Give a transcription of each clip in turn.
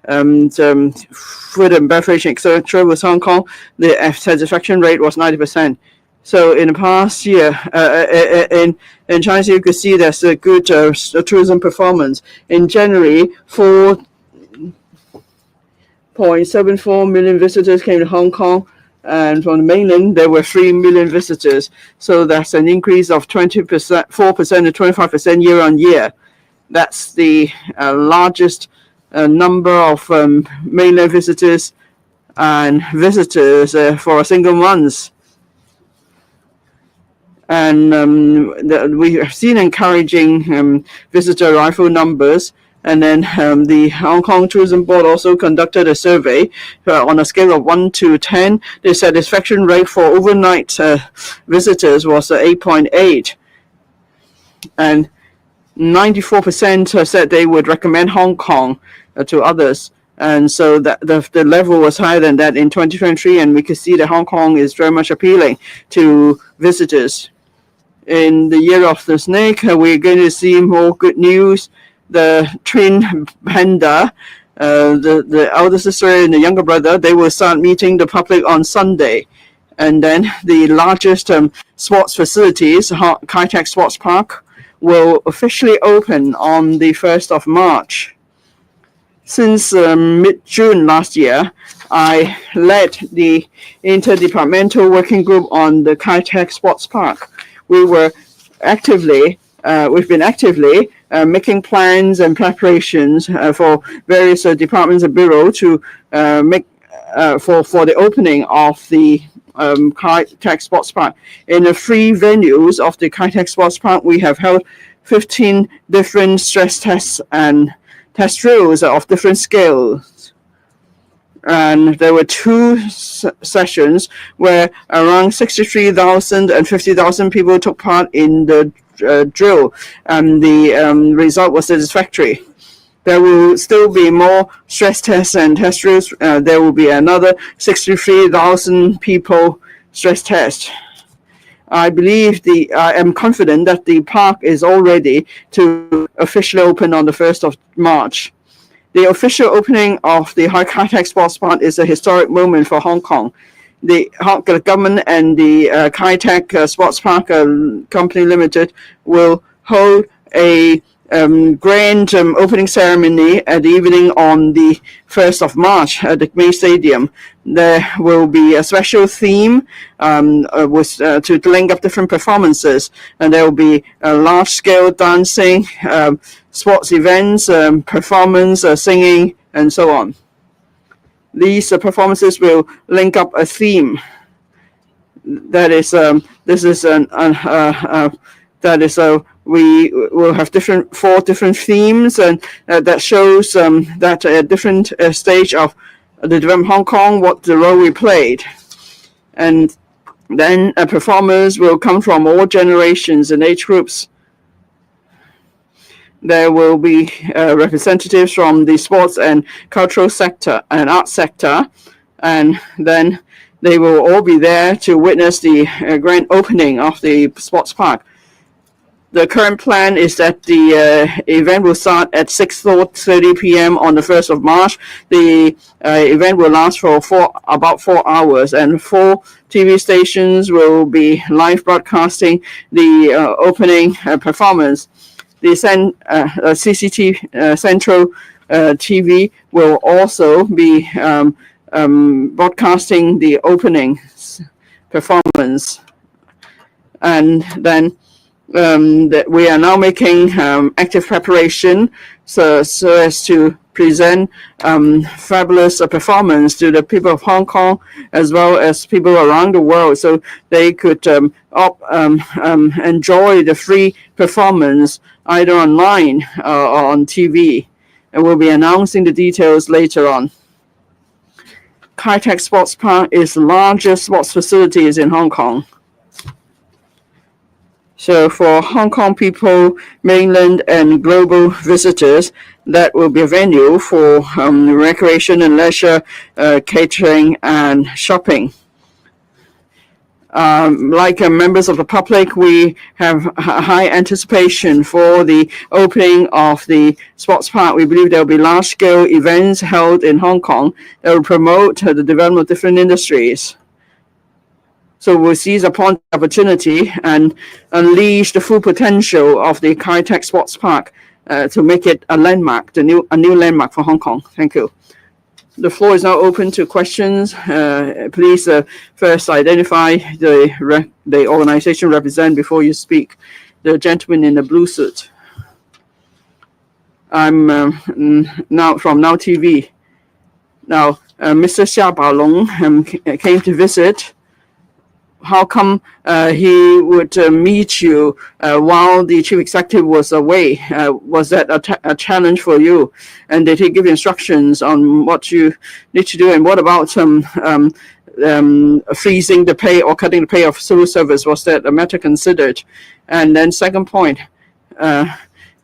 food and beverage, etc., with Hong Kong, the satisfaction rate was 90%. So in the past year, in China, you could see there's a good tourism performance. In January, 4.74 million visitors came to Hong Kong, and from the mainland, there were 3 million visitors. So that's an increase of 4% to 25% year on year. That's the largest number of mainland visitors and visitors for a single month. And we have seen encouraging visitor arrival numbers. And then the Hong Kong Tourism Board also conducted a survey on a scale of 1 to 10. The satisfaction rate for overnight visitors was 8.8. And 94% said they would recommend Hong Kong to others. And so that the level was higher than that in 2023. And we could see that Hong Kong is very much appealing to visitors. In the year of the snake, we're going to see more good news. The twin panda, the elder sister and the younger brother, they will start meeting the public on Sunday. And then the largest sports facilities, Kai Tak Sports Park, will officially open on the 1st of March. Since mid-June last year, I led the interdepartmental working group on the Kai Tak Sports Park. We've been actively making plans and preparations for various departments and bureaus to make for the opening of the Kai Tak Sports Park. In the 3 venues of the Kai Tak Sports Park, we have held 15 different stress tests and test drills of different scales. And there were 2 sessions where around 63,000 and 50,000 people took part in the drill, and the result was satisfactory. There will still be more stress tests and test drills. There will be another 63,000 people stress test. I am confident that the park is all ready to officially open on the 1st of March. The official opening of the Kai Tak Sports Park is a historic moment for Hong Kong. The government and the Kai Tak Sports Park Company Limited will hold a grand opening ceremony at the evening on the 1st of March at the main stadium. There will be a special theme to link up different performances, and there will be a large-scale dancing, sports events, performance, singing, and so on. These performances will link up a theme. We will have 4 different themes, and that shows that at different stage of the development of Hong Kong, what the role we played. And then performers will come from all generations and age groups. There will be representatives from the sports and cultural sector and art sector, and then they will all be there to witness the grand opening of the sports park. The current plan is that the event will start at 6:30 p.m. on the 1st of March. The event will last for about 4 hours, and 4 TV stations will be live broadcasting the opening performance. The CCTV Central TV will also be broadcasting the opening performance. And then that we are now making active preparation so as to present fabulous performance to the people of Hong Kong as well as people around the world, so they could enjoy the free performance either online or on TV. And we'll be announcing the details later on. Kai Tak Sports Park is the largest sports facilities in Hong Kong. So for Hong Kong people, mainland and global visitors, that will be a venue for recreation and leisure, catering and shopping. Like members of the public, we have high anticipation for the opening of the sports park. We believe there will be large-scale events held in Hong Kong that will promote the development of different industries. So we'll seize upon the opportunity and unleash the full potential of the Kai Tak Sports Park to make it a landmark, a new landmark for Hong Kong. Thank you. The floor is now open to questions. Please first identify the organization represent before you speak. The gentleman in the blue suit. I'm now from Now TV. Now, Mr. Xia Baolong came to visit. How come he would meet you while the chief executive was away? Was that a challenge for you? And did he give instructions on what you need to do? And what about freezing the pay or cutting the pay of civil service? Was that a matter considered? And then second point,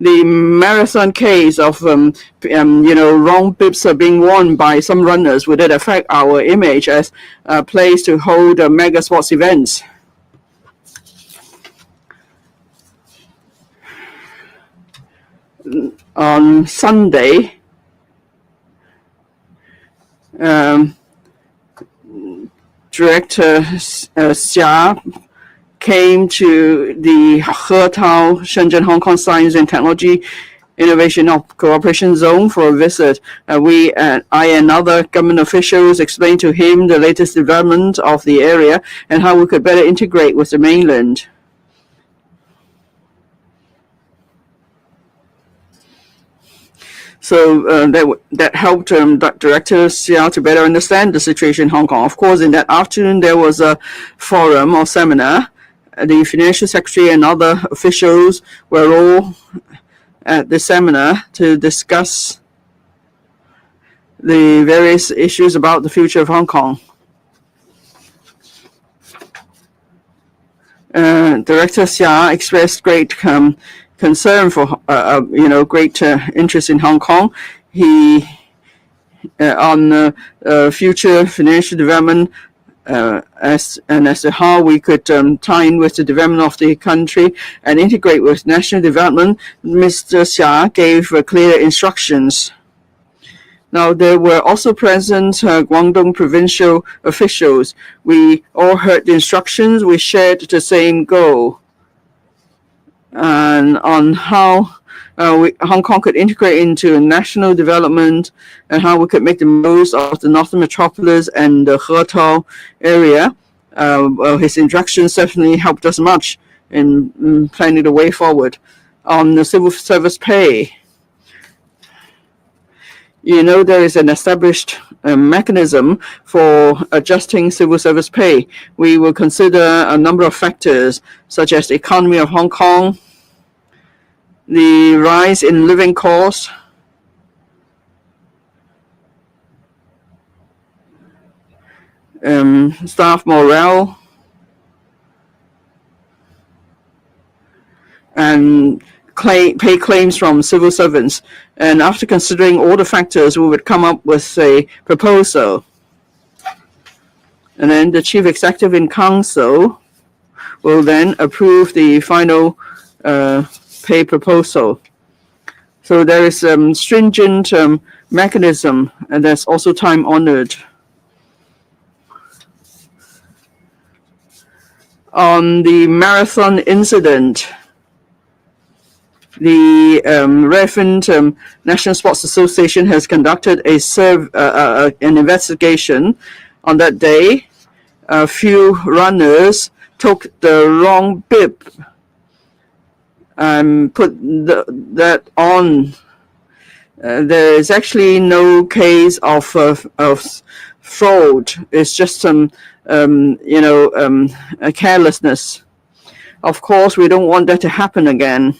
the marathon case of wrong bibs being worn by some runners, would it affect our image as a place to hold mega sports events? On Sunday, Director Xia came to the Hetao Shenzhen Hong Kong Science and Technology Innovation Cooperation Zone for a visit. I and other government officials explained to him the latest development of the area and how we could better integrate with the mainland. So that helped Director Xia to better understand the situation in Hong Kong. Of course, in that afternoon, there was a forum or seminar. The financial secretary and other officials were all at the seminar to discuss the various issues about the future of Hong Kong. Director Xia expressed great concern for, great interest in Hong Kong. He on future financial development. As to how we could tie in with the development of the country and integrate with national development, Mr. Xia gave clear instructions. Now, there were also present Guangdong provincial officials. We all heard the instructions. We shared the same goal. And on how Hong Kong could integrate into national development and how we could make the most of the northern metropolis and the Hetao area. His instructions certainly helped us much in planning the way forward. On the civil service pay, there is an established mechanism for adjusting civil service pay. We will consider a number of factors such as the economy of Hong Kong, the rise in living costs, staff morale, and pay claims from civil servants. And after considering all the factors, we would come up with a proposal. And then the chief executive in council will then approve the final pay proposal. So there is stringent mechanism, and that's also time-honored. On the marathon incident, the relevant National Sports Association has conducted an investigation on that day. A few runners took the wrong bib and put that on. There is actually no case of fraud. It's just some, a carelessness. Of course, we don't want that to happen again.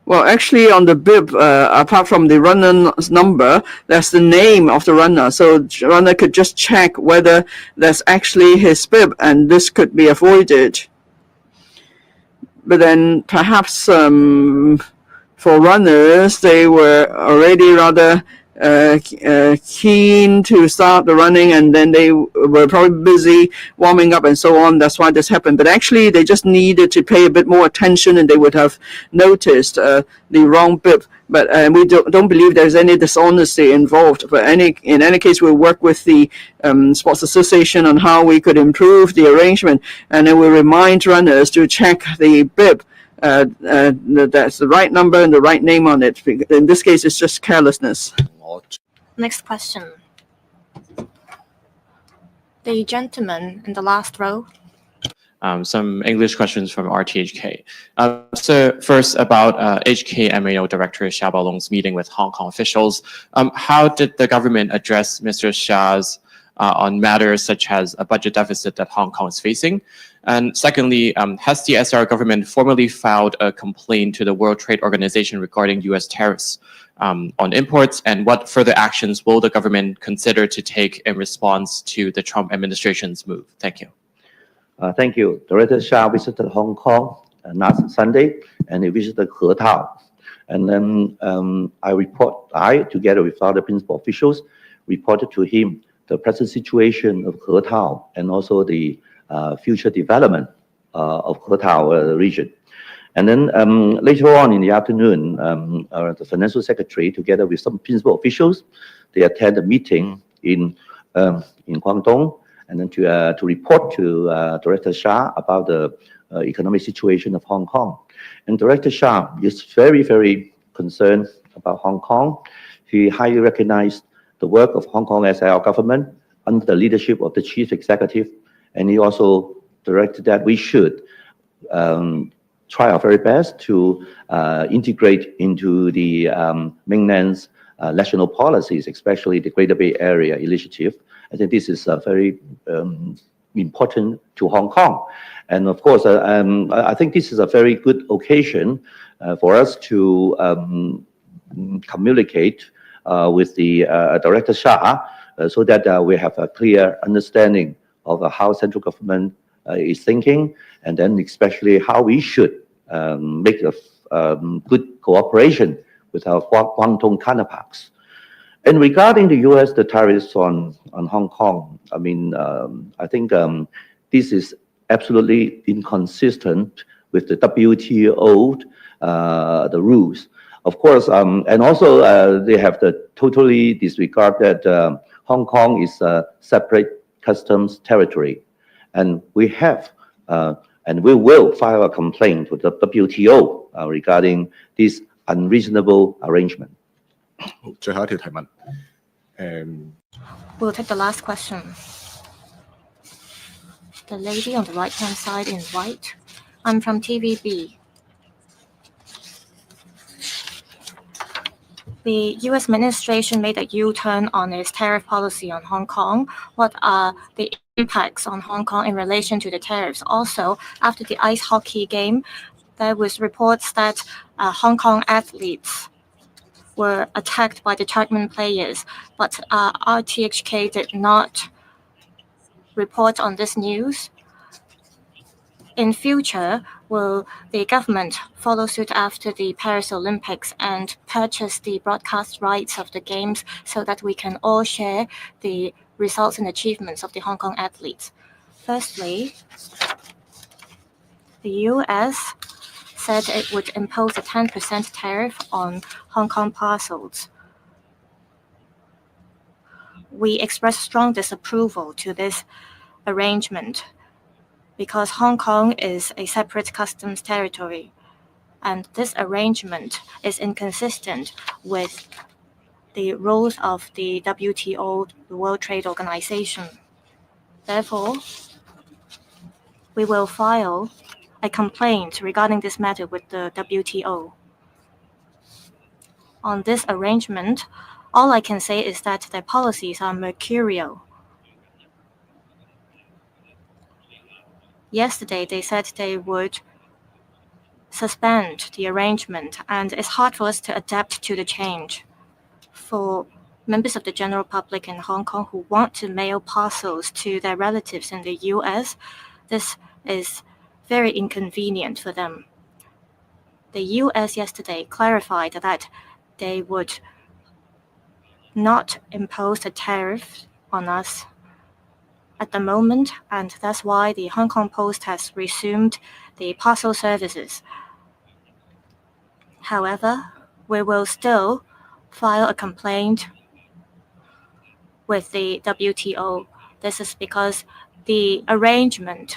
Well, actually, on the bib, apart from the runner's number, that's the name of the runner. So the runner could just check whether that's actually his bib, and this could be avoided. But then perhaps for runners, they were already rather keen to start the running, and then they were probably busy warming up and so on. That's why this happened. But actually, they just needed to pay a bit more attention, and they would have noticed the wrong bib. But we don't believe there's any dishonesty involved. But in any case, we'll work with the Sports Association on how we could improve the arrangement, and then we'll remind runners to check the bib. That's the right number and the right name on it. In this case, it's just carelessness. Next question. The gentleman in the last row. Some English questions from RTHK. So first about HKMAO Director Xia Baolong's meeting with Hong Kong officials. How did the government address Mr. Xia's on matters such as a budget deficit that Hong Kong is facing? And secondly, has the SR government formally filed a complaint to the World Trade Organization regarding US tariffs on imports? And what further actions will the government consider to take in response to the Trump administration's move? Thank you. Thank you. Director Xia visited Hong Kong last Sunday, and he visited Hetao. And then I, together with other principal officials, reported to him the present situation of Hetao and also the future development of Hetao region. And then later on in the afternoon, the financial secretary, together with some principal officials, they attend a meeting in Guangdong, and then to report to Director Xia about the economic situation of Hong Kong. And Director Xia is very, very concerned about Hong Kong. He highly recognized the work of Hong Kong SAR government under the leadership of the chief executive, and he also directed that we should try our very best to integrate into the mainland's national policies, especially the Greater Bay Area initiative. I think this is very important to Hong Kong. And of course, I think this is a very good occasion for us to communicate with the Director Xia so that we have a clear understanding of how central government is thinking, and then especially how we should make a good cooperation with our Guangdong counterparts. And regarding the U.S., the tariffs on Hong Kong, I mean, I think this is absolutely inconsistent with the WTO, the rules. Of course, and also they have to totally disregard that Hong Kong is a separate customs territory. And we have, and we will file a complaint with the WTO regarding this unreasonable arrangement. 最後一條提問。We'll take the last question. The lady on the right-hand side in white. I'm from TVB. The U.S. administration made a U-turn on its tariff policy on Hong Kong. What are the impacts on Hong Kong in relation to the tariffs? Also, after the ice hockey game, there was reports that Hong Kong athletes were attacked by the Chapman players, but RTHK did not report on this news. In future, will the government follow suit after the Paris Olympics and purchase the broadcast rights of the games so that we can all share the results and achievements of the Hong Kong athletes? Firstly, the U.S. said it would impose a 10% tariff on Hong Kong parcels. We express strong disapproval to this arrangement because Hong Kong is a separate customs territory, and this arrangement is inconsistent with the rules of the WTO, the World Trade Organization. Therefore, we will file a complaint regarding this matter with the WTO. On this arrangement, all I can say is that their policies are mercurial. Yesterday, they said they would suspend the arrangement, and it's hard for us to adapt to the change. For members of the general public in Hong Kong who want to mail parcels to their relatives in the U.S., this is very inconvenient for them. The U.S. yesterday clarified that they would not impose a tariff on us at the moment, and that's why the Hong Kong Post has resumed the parcel services. However, we will still file a complaint with the WTO. This is because the arrangement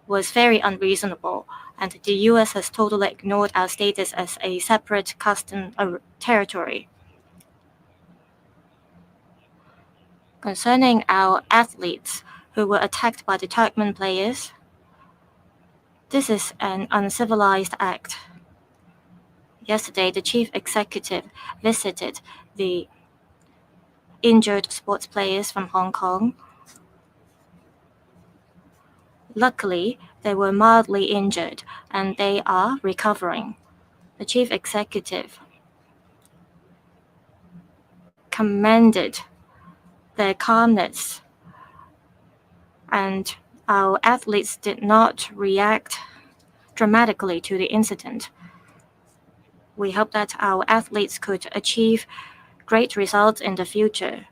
was very unreasonable, and the US has totally ignored our status as a separate custom territory. Concerning our athletes who were attacked by the Turkmen players, this is an uncivilized act. Yesterday, the chief executive visited the injured sports players from Hong Kong. Luckily, they were mildly injured and they are recovering. The chief executive commended their calmness, and our athletes did not react dramatically to the incident. We hope that our athletes could achieve great results in the future.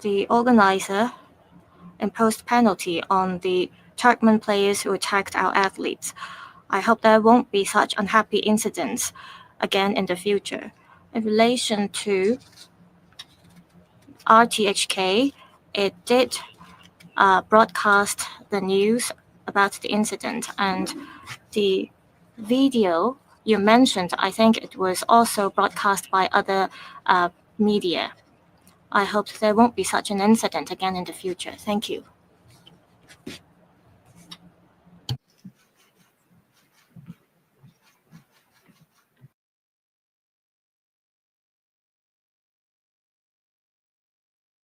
The organizer imposed penalty on the Turkmen players who attacked our athletes. I hope there won't be such unhappy incidents again in the future. In relation to RTHK, it did broadcast the news about the incident, and the video you mentioned, I think it was also broadcast by other media. I hope there won't be such an incident again in the future. Thank you.